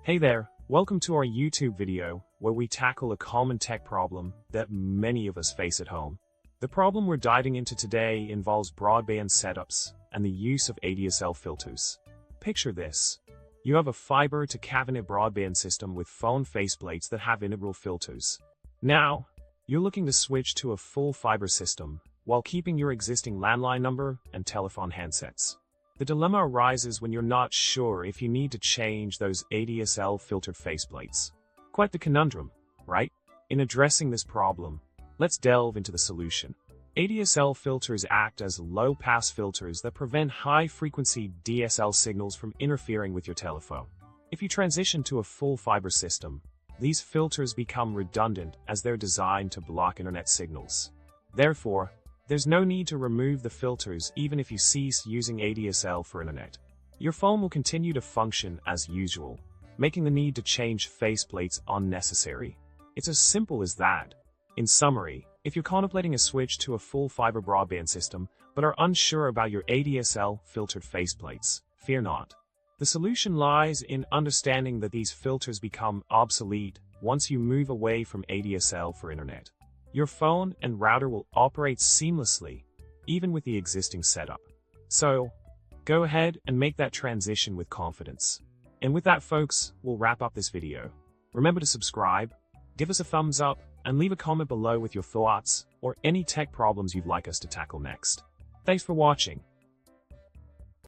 Hey there, welcome to our YouTube video, where we tackle a common tech problem that many of us face at home. The problem we're diving into today involves broadband setups and the use of ADSL filters. Picture this. You have a fiber to cabinet broadband system with phone faceplates that have integral filters. Now, you're looking to switch to a full fiber system while keeping your existing landline number and telephone handsets. The dilemma arises when you're not sure if you need to change those ADSL filtered faceplates. Quite the conundrum, right? In addressing this problem, let's delve into the solution. ADSL filters act as low-pass filters that prevent high-frequency DSL signals from interfering with your telephone. If you transition to a full fiber system, these filters become redundant as they're designed to block internet signals. Therefore, there's no need to remove the filters even if you cease using ADSL for internet. Your phone will continue to function as usual, making the need to change faceplates unnecessary. It's as simple as that. In summary, if you're contemplating a switch to a full fiber broadband system but are unsure about your ADSL filtered faceplates, fear not. The solution lies in understanding that these filters become obsolete once you move away from ADSL for internet. Your phone and router will operate seamlessly, even with the existing setup. So, go ahead and make that transition with confidence. And with that, folks, we'll wrap up this video. Remember to subscribe, give us a thumbs up, and leave a comment below with your thoughts or any tech problems you'd like us to tackle next. Thanks for watching.